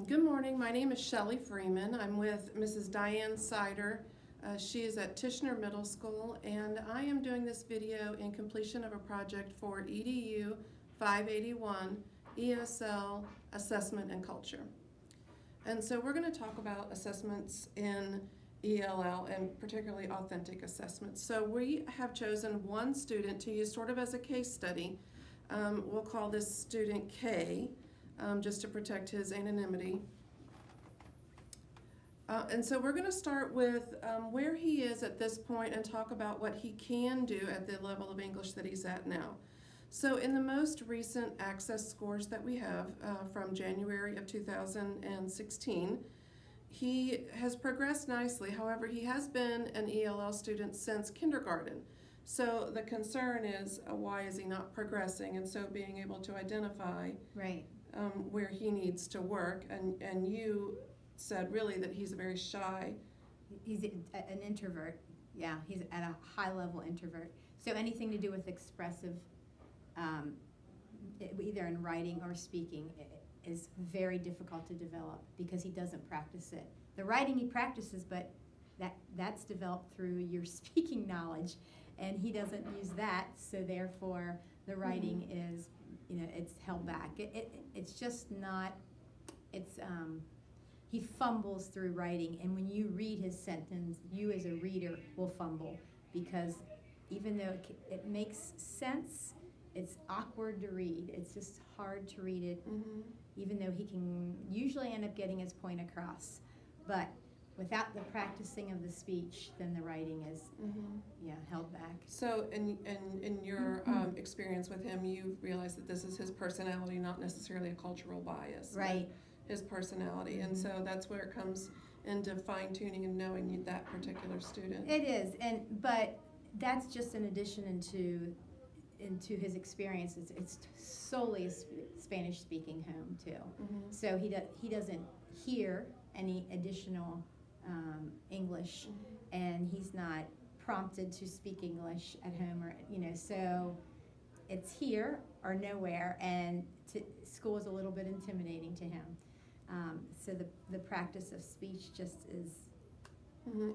Good morning. My name is Shelley Freeman. I'm with Mrs. Diane Sider. She is at Tishner Middle School, and I am doing this video in completion of a project for EDU 581 ESL Assessment and Culture. And so we're going to talk about assessments in ELL and particularly authentic assessments. So we have chosen one student to use sort of as a case study. We'll call this student K. Just to protect his anonymity. And so we're going to start with where he is at this point and talk about what he can do at the level of English that he's at now. So in the most recent access scores that we have from January of 2016, he has progressed nicely. However, he has been an ELL student since kindergarten. So the concern is why is he not progressing? And so being able to identify where he needs to work, and you said really that he's very shy. He's an introvert. Yeah, he's at a high level introvert. So anything to do with expressive, either in writing or speaking, is very difficult to develop because he doesn't practice it. The writing he practices, but that's developed through your speaking knowledge, and he doesn't use that, so therefore the writing is, it's held back. It's just not, he fumbles through writing, and when you read his sentence, you as a reader will fumble, because even though it makes sense, it's awkward to read. It's just hard to read it, even though he can usually end up getting his point across. But without the practicing of the speech, then the writing is held back. So in your experience with him, you realize that this is his personality, not necessarily a cultural bias. Right. His personality. And so that's where it comes into fine-tuning and knowing that particular student. It is, but that's just an addition into his experience. It's solely a Spanish-speaking home too. So he doesn't hear any additional English, and he's not prompted to speak English at home, or so it's here or nowhere, and school is a little bit intimidating to him. So the practice of speech just is.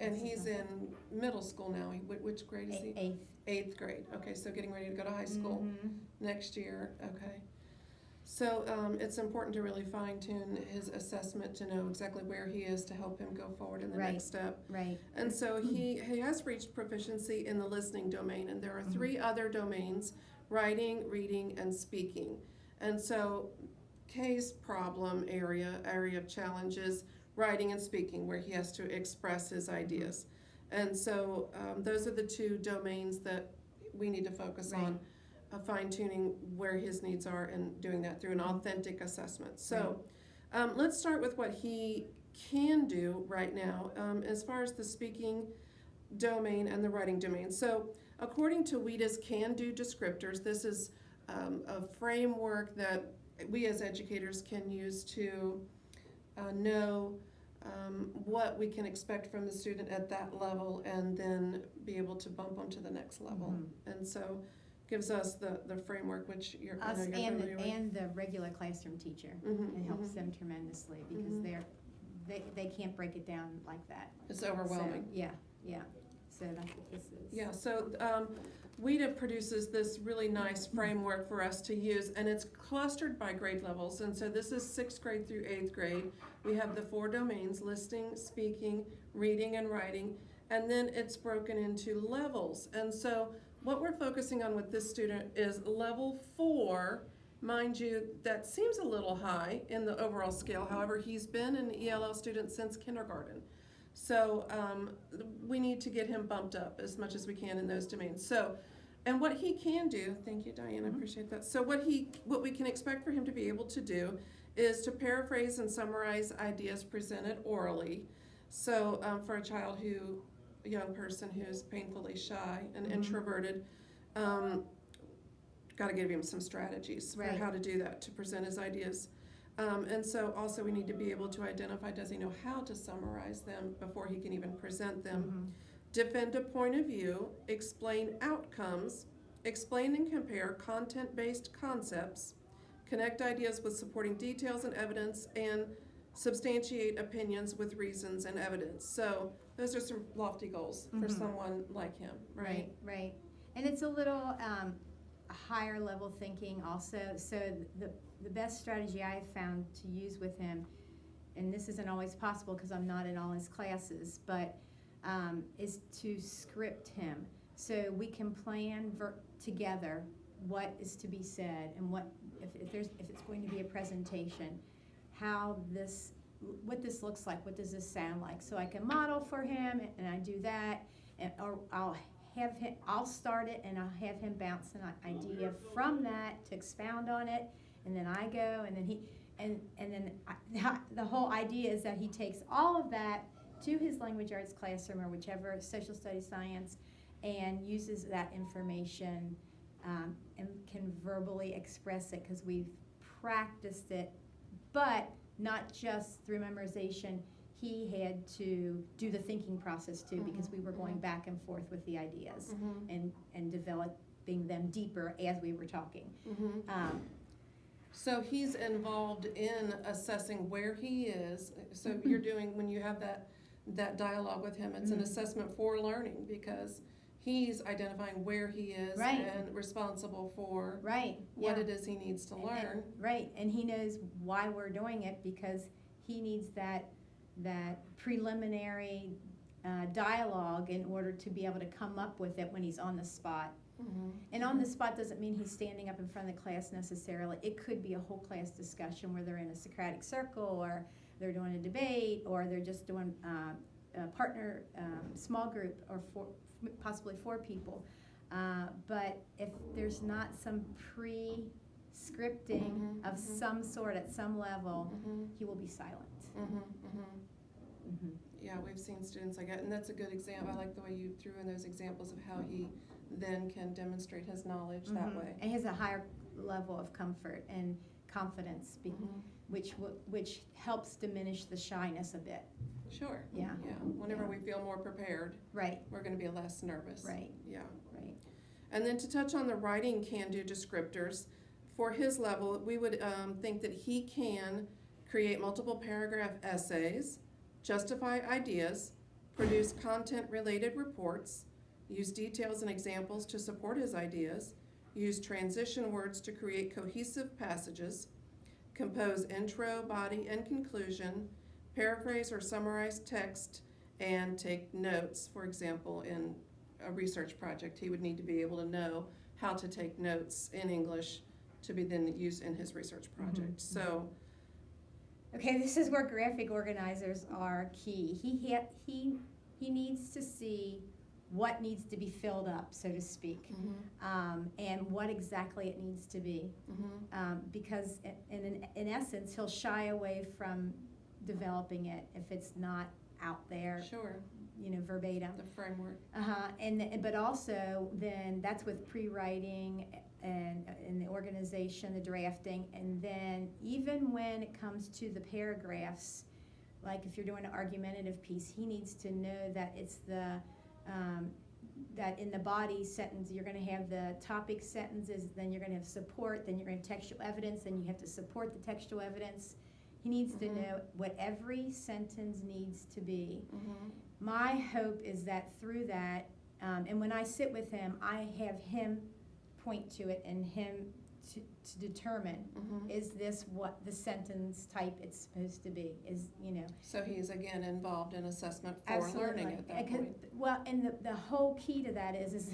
And he's in middle school now. Which grade is he? Eighth. Eighth grade. Okay, so getting ready to go to high school next year. Okay. So it's important to really fine-tune his assessment to know exactly where he is to help him go forward in the next step. Right. And so he has reached proficiency in the listening domain, and there are three other domains: writing, reading, and speaking. And so Kay's problem area of challenge is writing and speaking, where he has to express his ideas. And so those are the two domains that we need to focus on. Fine-tuning where his needs are and doing that through an authentic assessment. So let's start with what he can do right now as far as the speaking domain and the writing domain. So according to WIDA's can-do descriptors, this is a framework that we as educators can use to know what we can expect from the student at that level, and then be able to bump them to the next level. And so gives us the framework, which you're familiar with. And the regular classroom teacher. It helps them tremendously, because they can't break it down like that. It's overwhelming. So, yeah. So that's what this is. Yeah, so WIDA produces this really nice framework for us to use, and it's clustered by grade levels. And so this is 6th grade through 8th grade. We have the 4 domains: listening, speaking, reading, and writing. And then it's broken into levels. And so what we're focusing on with this student is level 4. Mind you, that seems a little high in the overall scale. However, he's been an ELL student since kindergarten. So we need to get him bumped up as much as we can in those domains. So, and what he can do, thank you, Diane, I appreciate that. So what we can expect for him to be able to do is to paraphrase and summarize ideas presented orally. So for a young person who's painfully shy and introverted, got to give him some strategies for how to do that, to present his ideas. And so also we need to be able to identify, does he know how to summarize them before he can even present them? Defend a point of view, explain outcomes, explain and compare content-based concepts, connect ideas with supporting details and evidence, and substantiate opinions with reasons and evidence. So those are some lofty goals for Mhm. someone like him, right? Right. And it's a little higher level thinking also. So the best strategy I have found to use with him, and this isn't always possible because I'm not in all his classes, but is to script him. So we can plan together what is to be said and what if it's going to be a presentation, what this looks like, what does this sound like, so I can model for him, and I do that, or I'll start it and I'll have him bounce an idea from that to expound on it, and then I go, and then the whole idea is that he takes all of that to his language arts classroom or whichever social studies science, and uses that information and can verbally express it because we've practiced it, but not just through memorization. He had to do the thinking process too, because we were going back and forth with the ideas and developing them deeper as we were talking. So he's involved in assessing where he is. So you're doing, when you have that dialogue with him, it's an assessment for learning, because he's identifying where he is and responsible for what it is he needs to learn. And he knows why we're doing it, because he needs that preliminary dialogue in order to be able to come up with it when he's on the spot. And on the spot doesn't mean he's standing up in front of the class necessarily. It could be a whole class discussion where they're in a Socratic circle, or they're doing a debate, or they're just doing a partner small group, or possibly 4 people. But if there's not some pre-scripting of some sort at some level, he will be silent. Yeah, we've seen students like that, and that's a good example. I like the way you threw in those examples of how he then can demonstrate his knowledge that way. And he has a higher level of comfort and confidence, which helps diminish the shyness a bit. Sure. Yeah. Whenever we feel more prepared, we're going to be less nervous. Yeah. And then to touch on the writing can-do descriptors, for his level, we would think that he can create multiple paragraph essays, justify ideas, produce content-related reports, use details and examples to support his ideas, use transition words to create cohesive passages, compose intro, body, and conclusion, paraphrase or summarize text, and take notes. For example, in a research project, he would need to be able to know how to take notes in English to be then used in his research project. So, okay, this is where graphic organizers are key. He needs to see what needs to be filled up, so to speak, and what exactly it needs to be, because in essence, he'll shy away from developing it if it's not out there. Sure. Verbatim. The framework. But also then that's with pre-writing and the organization, the drafting, and then even when it comes to the paragraphs, like if you're doing an argumentative piece, he needs to know that it's that in the body sentence you're going to have the topic sentences, then you're going to have support, then you're going to have textual evidence, then you have to support the textual evidence. He needs to know what every sentence needs to be. My hope is that through that, and when I sit with him, I have him point to it and him to determine, is this what the sentence type it's supposed to be? So he's again involved in assessment for learning at that point. Well, and the whole key to that is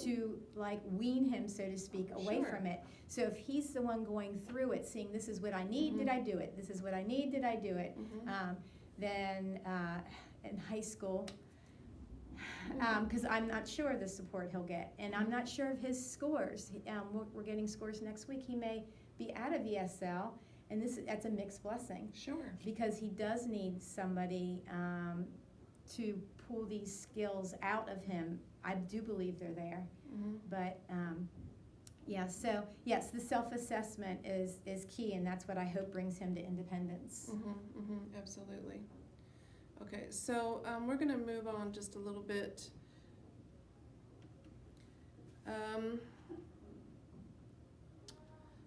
to wean him, so to speak, away from it. So if he's the one going through it, seeing this is what I need, did I do it? This is what I need, did I do it? Then in high school, because I'm not sure of the support he'll get, and I'm not sure of his scores. We're getting scores next week. He may be out of ESL, and that's a mixed blessing. Sure. Because he does need somebody to pull these skills out of him. I do believe they're there, but so yes, the self-assessment is key, and that's what I hope brings him to independence. Absolutely. Okay, so we're going to move on just a little bit.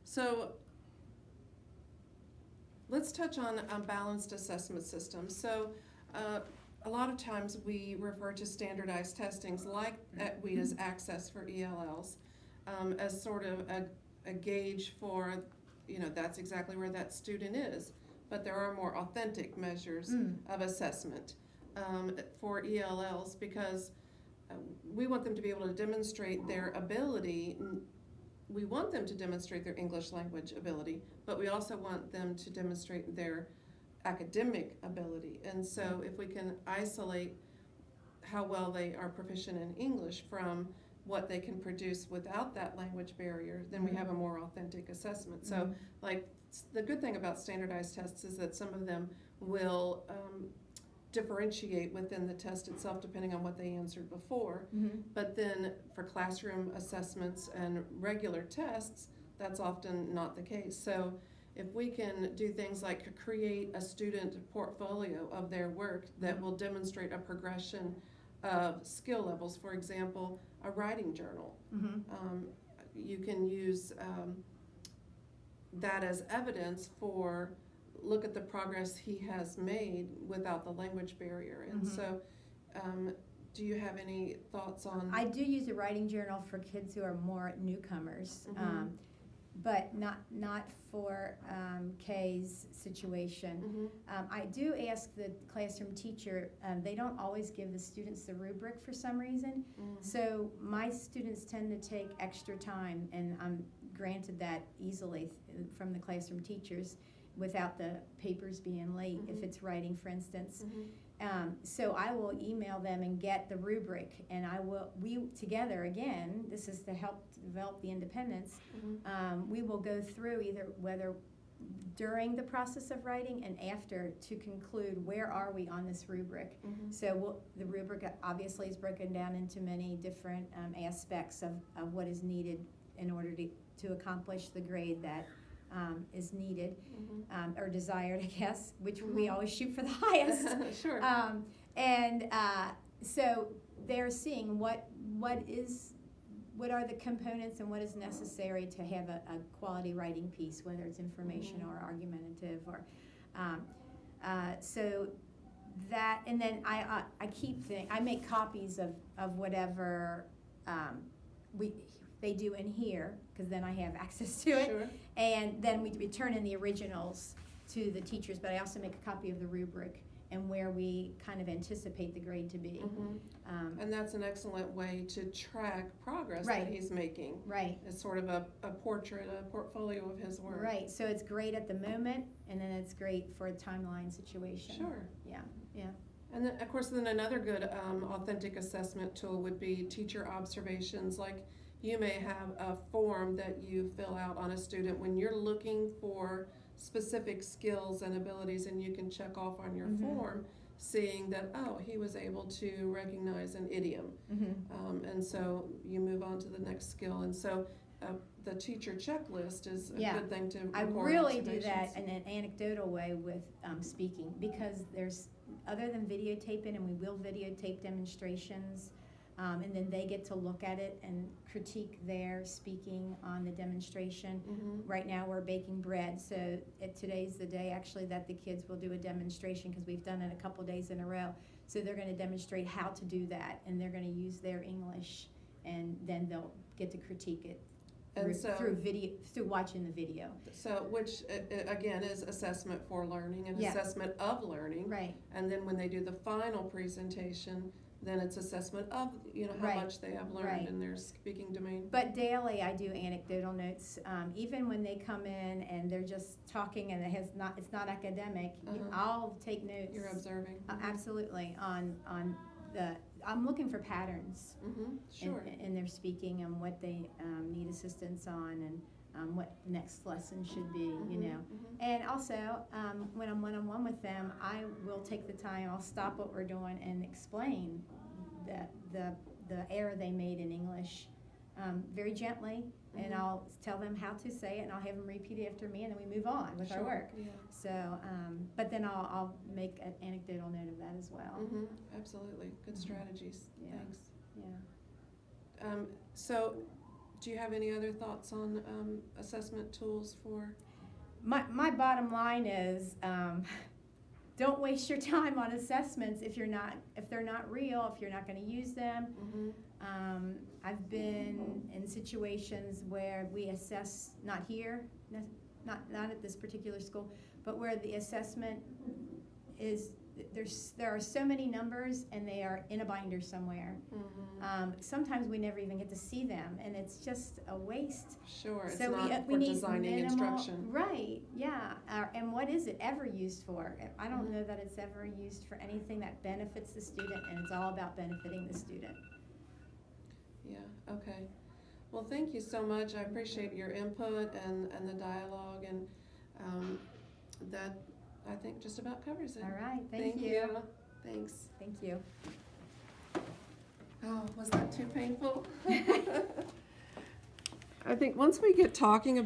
So let's touch on balanced assessment systems. So a lot of times we refer to standardized testings like at WIDA's Access for ELLs as sort of a gauge for, that's exactly where that student is. But there are more authentic measures of assessment for ELLs because we want them to be able to demonstrate their ability. We want them to demonstrate their English language ability, but we also want them to demonstrate their academic ability. And so if we can isolate how well they are proficient in English from what they can produce without that language barrier, then we have a more authentic assessment. So like the good thing about standardized tests is that some of them will differentiate within the test itself depending on what they answered before. But then for classroom assessments and regular tests, that's often not the case. So if we can do things like create a student portfolio of their work that will demonstrate a progression of skill levels, for example, a writing journal, you can use that as evidence for look at the progress he has made without the language barrier. And so do you have any thoughts on? I do use a writing journal for kids who are more newcomers, but not for Kay's situation. I do ask the classroom teacher, they don't always give the students the rubric for some reason, so my students tend to take extra time, and I'm granted that easily from the classroom teachers without the papers being late, if it's writing, for instance. So I will email them and get the rubric, and we together, again, this is to help develop the independence, we will go through either whether during the process of writing and after to conclude where are we on this rubric. So the rubric obviously is broken down into many different aspects of what is needed in order to accomplish the grade that is needed or desired, I guess, which we always shoot for the highest. Sure. So they're seeing what are the components and what is necessary to have a quality writing piece, whether it's informational or argumentative, or so that, and then I I make copies of whatever they do in here, because then I have access to it. Sure. And then we return in the originals to the teachers, but I also make a copy of the rubric and where we kind of anticipate the grade to be. And that's an excellent way to track progress Right. that he's making. Right. It's sort of a portfolio of his work. Right, so it's great at the moment, and then it's great for a timeline situation. Sure. Yeah, yeah. And then, of course, then another good authentic assessment tool would be teacher observations. Like you may have a form that you fill out on a student when you're looking for specific skills and abilities, and you can check off on your form, seeing that, oh, he was able to recognize an idiom. And so you move on to the next skill. And so the teacher checklist is a good thing to record. I really do that in an anecdotal way with speaking, because there's, other than videotaping, and we will videotape demonstrations, and then they get to look at it and critique their speaking on the demonstration. Right now we're baking bread, so today's the day actually that the kids will do a demonstration, because we've done it a couple days in a row. So they're going to demonstrate how to do that, and they're going to use their English, and then they'll get to critique it through watching the video. So, which again is assessment for learning and assessment of learning. Right. And then when they do the final presentation, then it's assessment of how much they have learned in their speaking domain. But daily I do anecdotal notes, even when they come in and they're just talking and it's not academic. I'll take notes. You're observing. Absolutely I'm looking for patterns in their speaking and what they need assistance on, and what the next lesson should be, And also, when I'm one-on-one with them, I will take the time, I'll stop what we're doing and explain the error they made in English very gently, and I'll tell them how to say it, and I'll have them repeat it after me, and then we move on with our work. Yeah. So, but then I'll make an anecdotal note of that as well. Absolutely. Good strategies. Yeah. Thanks. Yeah. So, do you have any other thoughts on assessment tools for my bottom line is, don't waste your time on assessments if they're not real, if you're not going to use them. I've been in situations where we assess, not here, not at this particular school, but where the assessment is, there are so many numbers and they are in a binder somewhere. Sometimes we never even get to see them, and it's just a waste. Sure, it's So not we for need designing instruction. Right, yeah. And what is it ever used for? I don't know that it's ever used for anything that benefits the student, and it's all about benefiting the student. Yeah, okay. Well, thank you so much. I appreciate your input and the dialogue, and that, I think, just about covers it. All right, thank you. Thanks. Thank you. Oh, was that too painful? I think once we get talking about